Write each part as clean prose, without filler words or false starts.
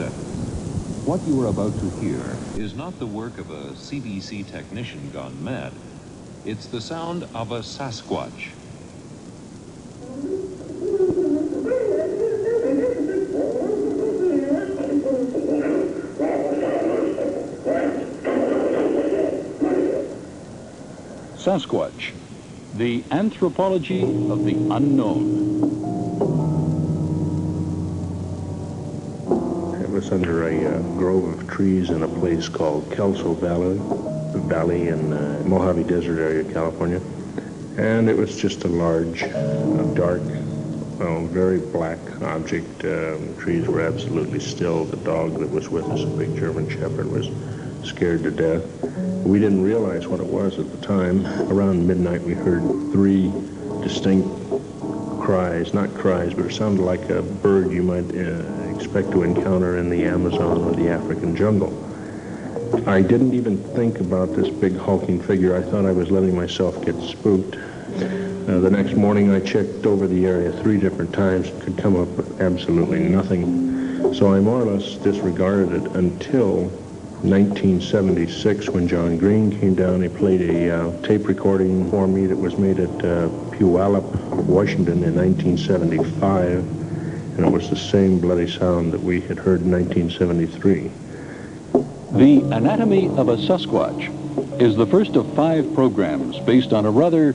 set. What you are about to hear is not the work of a CBC technician gone mad. It's the sound of a Sasquatch. Sasquatch, the anthropology of the unknown. It was under a grove of trees in a place called Kelso Valley in Mojave Desert area, California. And it was just a large, dark, very black object. Trees were absolutely still. The dog that was with us, a big German Shepherd, was scared to death. We didn't realize what it was at the time. Around midnight, we heard three distinct cries, not cries, but it sounded like a bird you might expect to encounter in the Amazon or the African jungle. I didn't even think about this big hulking figure. I thought I was letting myself get spooked. The next morning, I checked over the area 3 different times, could come up with absolutely nothing. So I more or less disregarded it until 1976, when John Green came down. He played a tape recording for me that was made at Puyallup, Washington in 1975, and it was the same bloody sound that we had heard in 1973. The Anatomy of a Sasquatch is the first of 5 programs based on a rather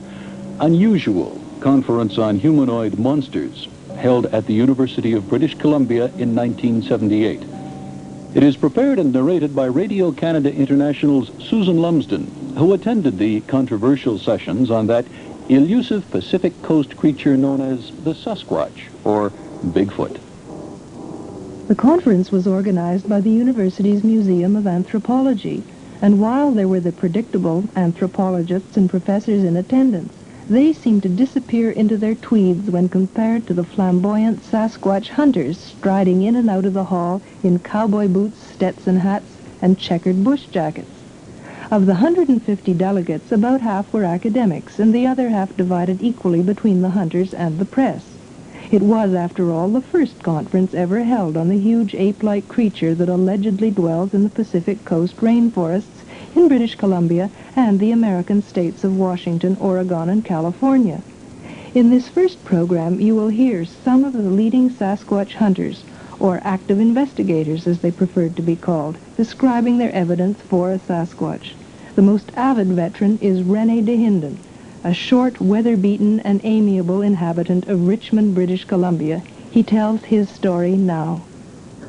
unusual conference on humanoid monsters held at the University of British Columbia in 1978. It is prepared and narrated by Radio Canada International's Susan Lumsden, who attended the controversial sessions on that elusive Pacific Coast creature known as the Sasquatch, or Bigfoot. The conference was organized by the university's Museum of Anthropology, and while there were the predictable anthropologists and professors in attendance, they seemed to disappear into their tweeds when compared to the flamboyant Sasquatch hunters striding in and out of the hall in cowboy boots, Stetson hats, and checkered bush jackets. Of the 150 delegates, about half were academics, and the other half divided equally between the hunters and the press. It was, after all, the first conference ever held on the huge ape-like creature that allegedly dwells in the Pacific Coast rainforests in British Columbia and the American states of Washington, Oregon, and California. In this first program, you will hear some of the leading Sasquatch hunters, or active investigators as they preferred to be called, describing their evidence for a Sasquatch. The most avid veteran is Rene Dahinden, a short, weather-beaten, and amiable inhabitant of Richmond, British Columbia. He tells his story now.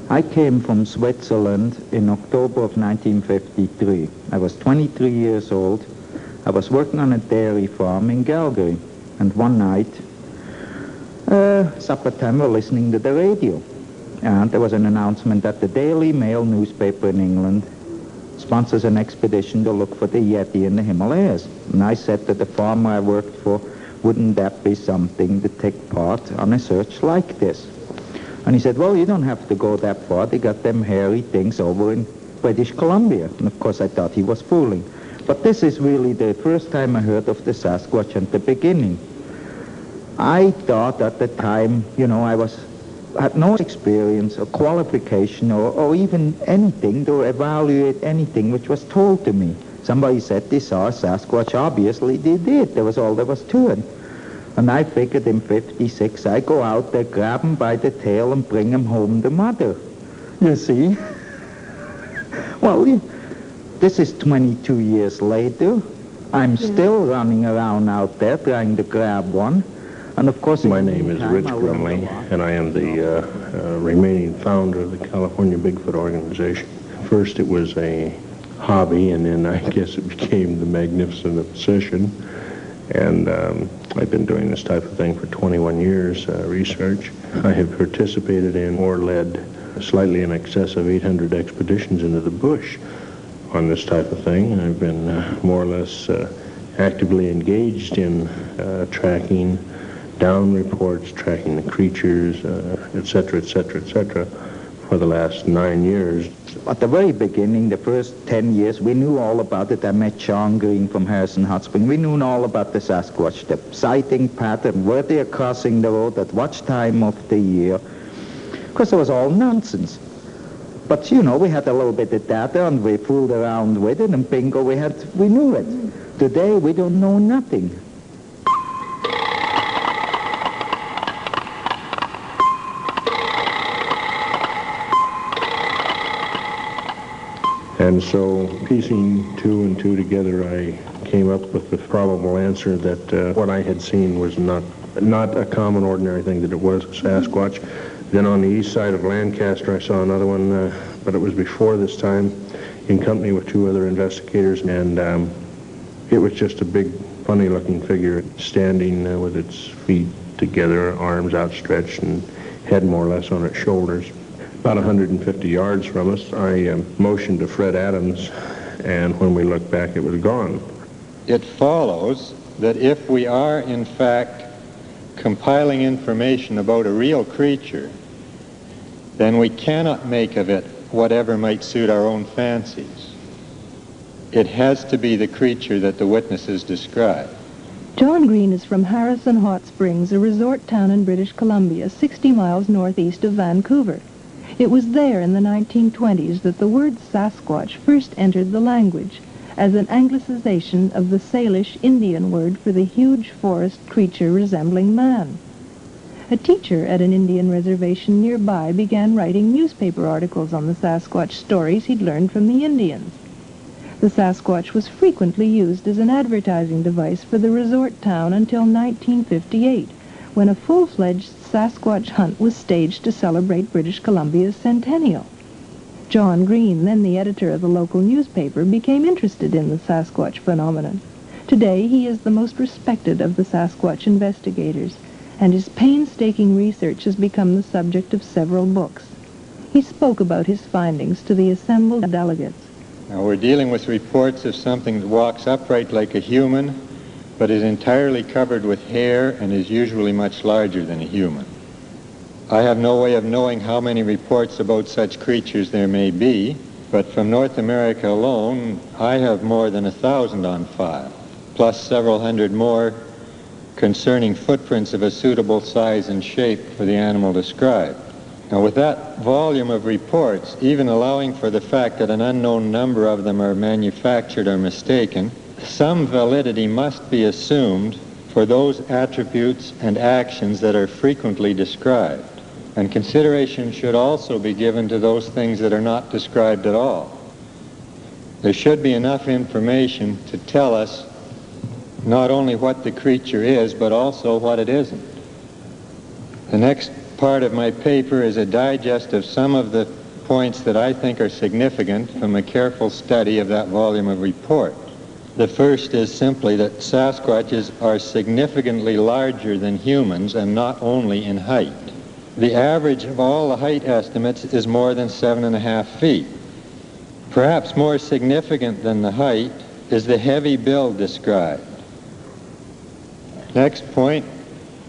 I came from Switzerland in October of 1953. I was 23 years old. I was working on a dairy farm in Calgary. And one night, supper time, we were listening to the radio. And there was an announcement that the Daily Mail newspaper in England sponsors an expedition to look for the Yeti in the Himalayas. And I said to the farmer I worked for, wouldn't that be something to take part on a search like this? And he said, well, you don't have to go that far. They got them hairy things over in British Columbia. And of course I thought he was fooling. But this is really the first time I heard of the Sasquatch at the beginning. I thought at the time, I had no experience or qualification or even anything to evaluate anything which was told to me. Somebody said they saw a Sasquatch. Obviously they did. That was all there was to it. And I figured in 56, I go out there, grab him by the tail, and bring him home to mother. You see? Well, this is 22 years later. I'm still running around out there trying to grab one. And of course, my name is Rich Grumley, and I am the remaining founder of the California Bigfoot organization. First, it was a hobby, and then I guess it became the magnificent obsession. And I've been doing this type of thing for 21 years, research. I have participated in or led slightly in excess of 800 expeditions into the bush on this type of thing. I've been more or less actively engaged in tracking down reports, tracking the creatures, et cetera, for the last 9 years. At the very beginning, the first 10 years, we knew all about it. I met John Green from Harrison Hot Spring. We knew all about the Sasquatch, the sighting pattern, where they are crossing the road, at what time of the year. Of course, it was all nonsense. But, you know, we had a little bit of data, and we fooled around with it, and bingo, we knew it. Today, we don't know nothing. And so, piecing two and two together, I came up with the probable answer that what I had seen was not a common, ordinary thing, that it was Sasquatch. Then on the east side of Lancaster, I saw another one, but it was before this time, in company with two other investigators, and it was just a big, funny-looking figure standing with its feet together, arms outstretched, and head more or less on its shoulders. About 150 yards from us, I motioned to Fred Adams, and when we looked back, it was gone. It follows that if we are, in fact, compiling information about a real creature, then we cannot make of it whatever might suit our own fancies. It has to be the creature that the witnesses describe. John Green is from Harrison Hot Springs, a resort town in British Columbia, 60 miles northeast of Vancouver. It was there in the 1920s that the word Sasquatch first entered the language as an anglicization of the Salish Indian word for the huge forest creature resembling man. A teacher at an Indian reservation nearby began writing newspaper articles on the Sasquatch stories he'd learned from the Indians. The Sasquatch was frequently used as an advertising device for the resort town until 1958, when a full-fledged Sasquatch hunt was staged to celebrate British Columbia's centennial. John Green, then the editor of the local newspaper, became interested in the Sasquatch phenomenon. Today, he is the most respected of the Sasquatch investigators, and his painstaking research has become the subject of several books. He spoke about his findings to the assembled delegates. Now, we're dealing with reports of something that walks upright like a human, but is entirely covered with hair and is usually much larger than a human. I have no way of knowing how many reports about such creatures there may be, but from North America alone, I have more than 1,000 on file, plus several hundred more concerning footprints of a suitable size and shape for the animal described. Now, with that volume of reports, even allowing for the fact that an unknown number of them are manufactured or mistaken, some validity must be assumed for those attributes and actions that are frequently described. And consideration should also be given to those things that are not described at all. There should be enough information to tell us not only what the creature is, but also what it isn't. The next part of my paper is a digest of some of the points that I think are significant from a careful study of that volume of report. The first is simply that Sasquatches are significantly larger than humans, and not only in height. The average of all the height estimates is more than 7.5 feet. Perhaps more significant than the height is the heavy build described. Next point,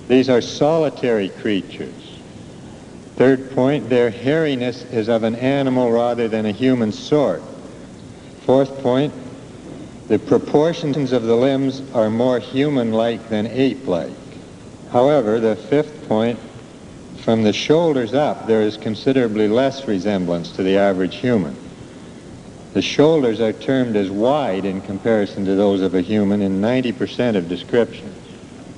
these are solitary creatures. Third point, their hairiness is of an animal rather than a human sort. Fourth point, the proportions of the limbs are more human-like than ape-like. However, the fifth point, from the shoulders up, there is considerably less resemblance to the average human. The shoulders are termed as wide in comparison to those of a human in 90% of descriptions.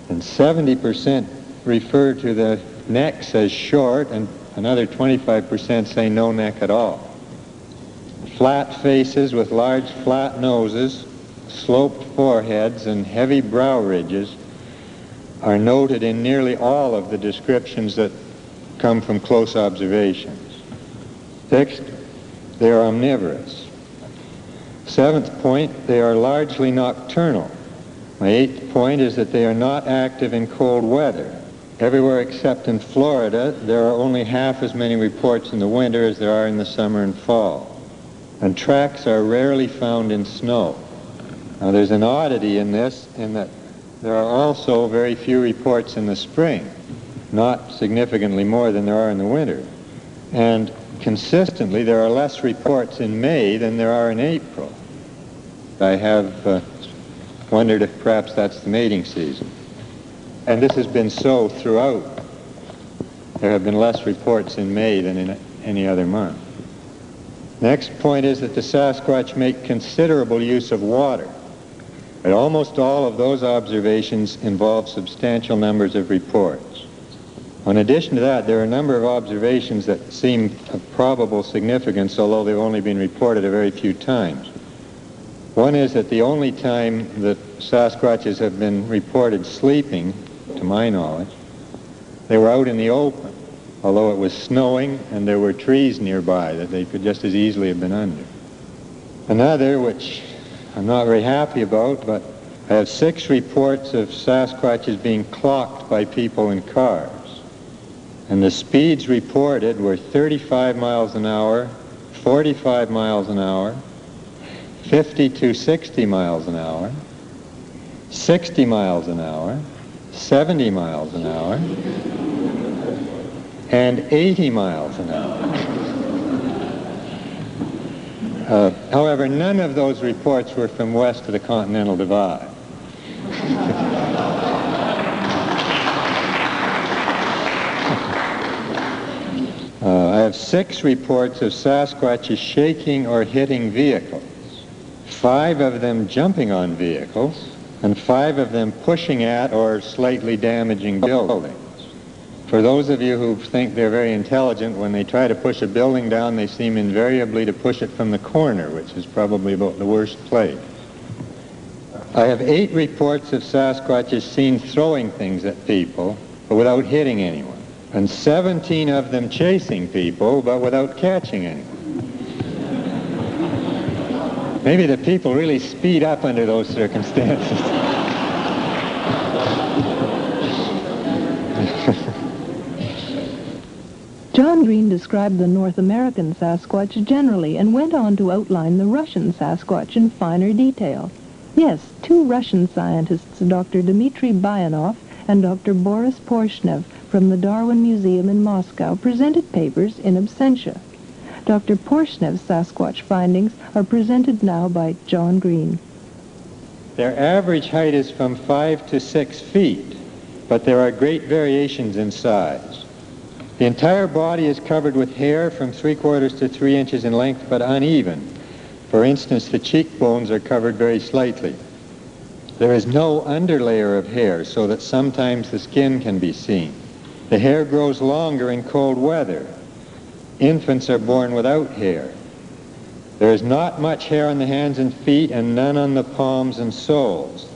And 70% refer to the necks as short, and another 25% say no neck at all. Flat faces with large flat noses, sloped foreheads, and heavy brow ridges are noted in nearly all of the descriptions that come from close observations. Sixth, they are omnivorous. Seventh point, they are largely nocturnal. My eighth point is that they are not active in cold weather. Everywhere except in Florida, there are only half as many reports in the winter as there are in the summer and fall. And tracks are rarely found in snow. Now, there's an oddity in this, in that there are also very few reports in the spring, not significantly more than there are in the winter. And consistently, there are less reports in May than there are in April. I have wondered if perhaps that's the mating season. And this has been so throughout. There have been less reports in May than in any other month. Next point is that the Sasquatch make considerable use of water. But almost all of those observations involve substantial numbers of reports. In addition to that, there are a number of observations that seem of probable significance, although they've only been reported a very few times. One is that the only time that Sasquatches have been reported sleeping, to my knowledge, they were out in the open, although it was snowing and there were trees nearby that they could just as easily have been under. Another, which I'm not very happy about, but I have 6 reports of Sasquatches being clocked by people in cars. And the speeds reported were 35 miles an hour, 45 miles an hour, 50 to 60 miles an hour, 60 miles an hour, 70 miles an hour, and 80 miles an hour. However, none of those reports were from west of the Continental Divide. I have 6 reports of Sasquatches shaking or hitting vehicles, 5 of them jumping on vehicles, and 5 of them pushing at or slightly damaging buildings. For those of you who think they're very intelligent, when they try to push a building down, they seem invariably to push it from the corner, which is probably about the worst place. I have 8 reports of Sasquatches seen throwing things at people, but without hitting anyone, and 17 of them chasing people, but without catching anyone. Maybe the people really speed up under those circumstances. John Green described the North American Sasquatch generally and went on to outline the Russian Sasquatch in finer detail. Yes, 2 Russian scientists, Dr. Dmitry Bayanov and Dr. Boris Porshnev from the Darwin Museum in Moscow, presented papers in absentia. Dr. Porshnev's Sasquatch findings are presented now by John Green. Their average height is from 5 to 6 feet, but there are great variations in size. The entire body is covered with hair from 3/4 to 3 inches in length, but uneven. For instance, the cheekbones are covered very slightly. There is no underlayer of hair, so that sometimes the skin can be seen. The hair grows longer in cold weather. Infants are born without hair. There is not much hair on the hands and feet and none on the palms and soles.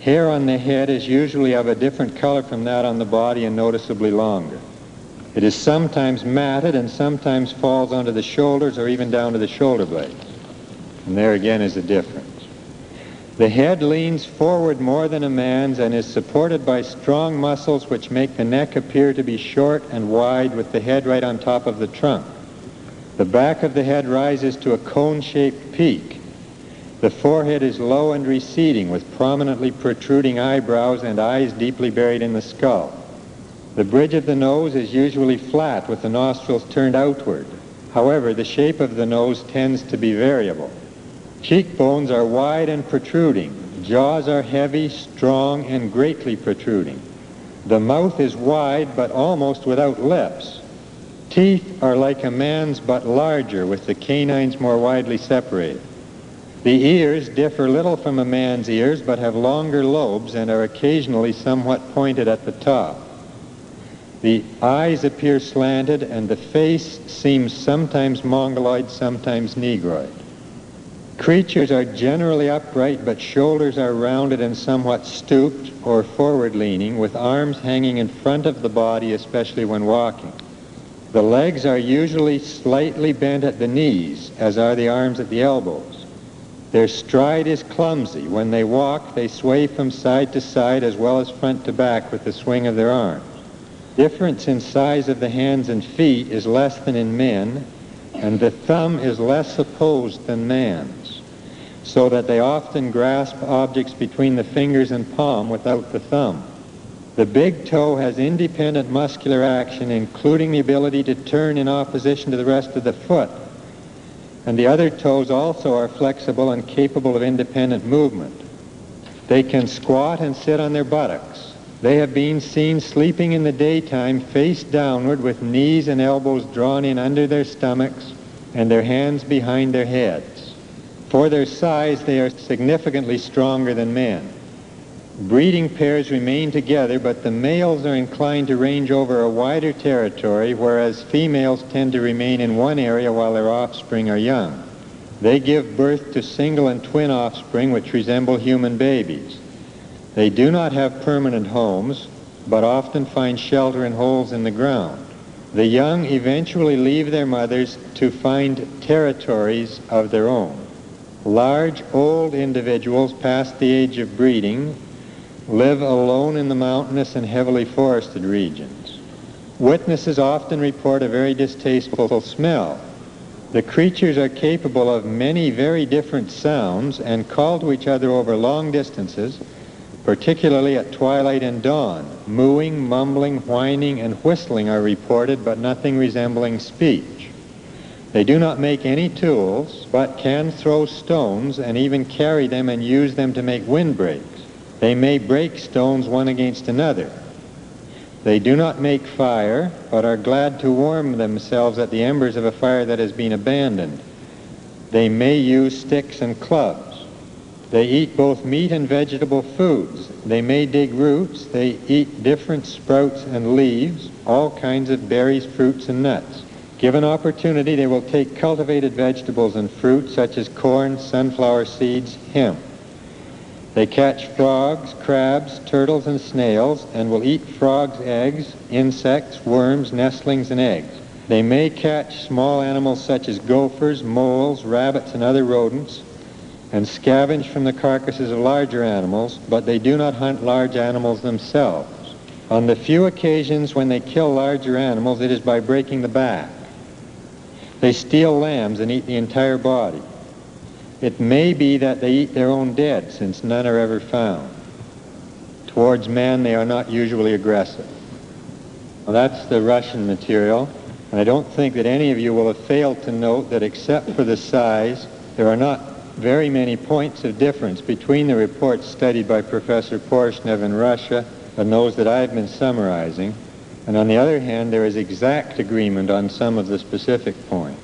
Hair on the head is usually of a different color from that on the body and noticeably longer. It is sometimes matted and sometimes falls onto the shoulders or even down to the shoulder blades. And there again is the difference. The head leans forward more than a man's and is supported by strong muscles which make the neck appear to be short and wide with the head right on top of the trunk. The back of the head rises to a cone-shaped peak. The forehead is low and receding with prominently protruding eyebrows and eyes deeply buried in the skull. The bridge of the nose is usually flat with the nostrils turned outward. However, the shape of the nose tends to be variable. Cheekbones are wide and protruding. Jaws are heavy, strong, and greatly protruding. The mouth is wide but almost without lips. Teeth are like a man's but larger, with the canines more widely separated. The ears differ little from a man's ears but have longer lobes and are occasionally somewhat pointed at the top. The eyes appear slanted and the face seems sometimes mongoloid, sometimes negroid. Creatures are generally upright, but shoulders are rounded and somewhat stooped or forward-leaning, with arms hanging in front of the body, especially when walking. The legs are usually slightly bent at the knees, as are the arms at the elbows. Their stride is clumsy. When they walk, they sway from side to side as well as front to back with the swing of their arms. Difference in size of the hands and feet is less than in men, and the thumb is less opposed than man's, so that they often grasp objects between the fingers and palm without the thumb. The big toe has independent muscular action, including the ability to turn in opposition to the rest of the foot, and the other toes also are flexible and capable of independent movement. They can squat and sit on their buttocks. They have been seen sleeping in the daytime face downward with knees and elbows drawn in under their stomachs and their hands behind their heads. For their size, they are significantly stronger than men. Breeding pairs remain together, but the males are inclined to range over a wider territory, whereas females tend to remain in one area while their offspring are young. They give birth to single and twin offspring which resemble human babies. They do not have permanent homes, but often find shelter in holes in the ground. The young eventually leave their mothers to find territories of their own. Large, old individuals past the age of breeding live alone in the mountainous and heavily forested regions. Witnesses often report a very distasteful smell. The creatures are capable of many very different sounds and call to each other over long distances, particularly at twilight and dawn. Mooing, mumbling, whining, and whistling are reported, but nothing resembling speech. They do not make any tools, but can throw stones and even carry them and use them to make windbreaks. They may break stones one against another. They do not make fire, but are glad to warm themselves at the embers of a fire that has been abandoned. They may use sticks and clubs. They eat both meat and vegetable foods. They may dig roots. They eat different sprouts and leaves, all kinds of berries, fruits, and nuts. Given opportunity, they will take cultivated vegetables and fruit such as corn, sunflower seeds, hemp. They catch frogs, crabs, turtles, and snails, and will eat frogs' eggs, insects, worms, nestlings, and eggs. They may catch small animals such as gophers, moles, rabbits, and other rodents, and scavenge from the carcasses of larger animals, but they do not hunt large animals themselves. On the few occasions when they kill larger animals, it is by breaking the back. They steal lambs and eat the entire body. It may be that they eat their own dead, since none are ever found. Towards man, they are not usually aggressive. Well, that's the Russian material. And I don't think that any of you will have failed to note that except for the size, there are not very many points of difference between the reports studied by Professor Porshnev in Russia and those that I've been summarizing. And on the other hand, there is exact agreement on some of the specific points.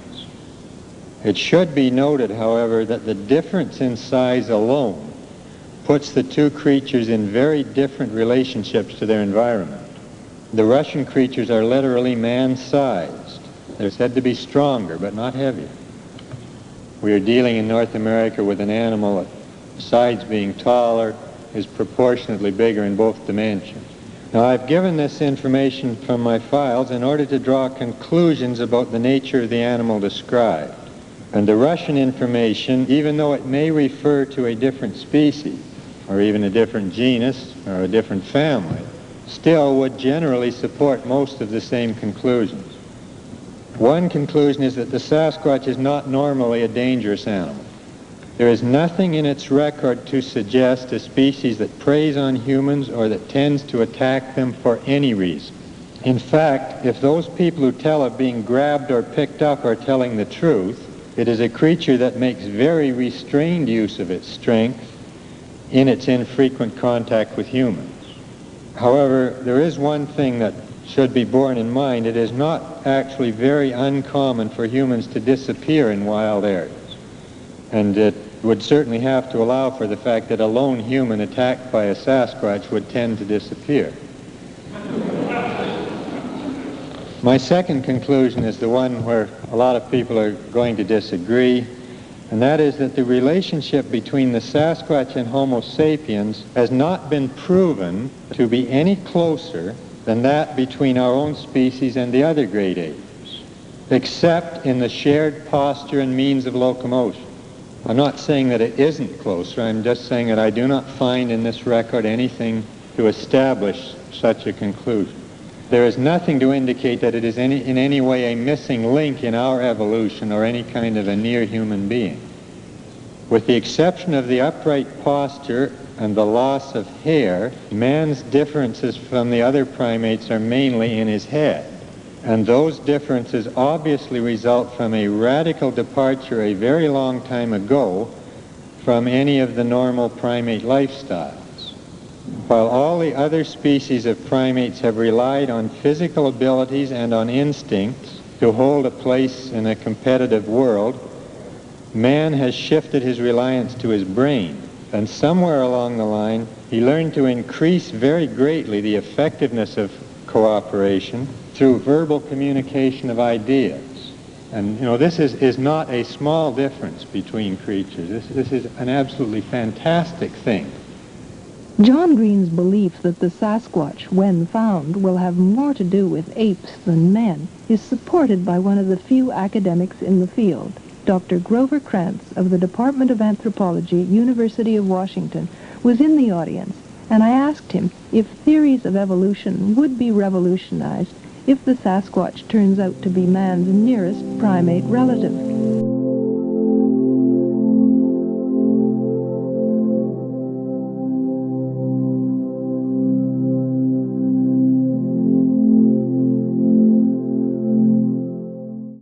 It should be noted, however, that the difference in size alone puts the two creatures in very different relationships to their environment. The Russian creatures are literally man-sized. They're said to be stronger, but not heavier. We are dealing in North America with an animal that, besides being taller, is proportionately bigger in both dimensions. Now, I've given this information from my files in order to draw conclusions about the nature of the animal described. And the Russian information, even though it may refer to a different species, or even a different genus, or a different family, still would generally support most of the same conclusions. One conclusion is that the Sasquatch is not normally a dangerous animal. There is nothing in its record to suggest a species that preys on humans or that tends to attack them for any reason. In fact, if those people who tell of being grabbed or picked up are telling the truth, it is a creature that makes very restrained use of its strength in its infrequent contact with humans. However, there is one thing that should be borne in mind. It is not actually very uncommon for humans to disappear in wild areas. And it would certainly have to allow for the fact that a lone human attacked by a Sasquatch would tend to disappear. My second conclusion is the one where a lot of people are going to disagree, and that is that the relationship between the Sasquatch and Homo sapiens has not been proven to be any closer than that between our own species and the other great apes, except in the shared posture and means of locomotion. I'm not saying that it isn't closer, I'm just saying that I do not find in this record anything to establish such a conclusion. There is nothing to indicate that it is in any way a missing link in our evolution or any kind of a near human being. With the exception of the upright posture and the loss of hair, man's differences from the other primates are mainly in his head. And those differences obviously result from a radical departure a very long time ago from any of the normal primate lifestyles. While all the other species of primates have relied on physical abilities and on instincts to hold a place in a competitive world, man has shifted his reliance to his brain. And somewhere along the line, he learned to increase very greatly the effectiveness of cooperation through verbal communication of ideas. And, you know, this is not a small difference between creatures. This is an absolutely fantastic thing. John Green's belief that the Sasquatch, when found, will have more to do with apes than men is supported by one of the few academics in the field. Dr. Grover Krantz of the Department of Anthropology, University of Washington, was in the audience, and I asked him if theories of evolution would be revolutionized if the Sasquatch turns out to be man's nearest primate relative.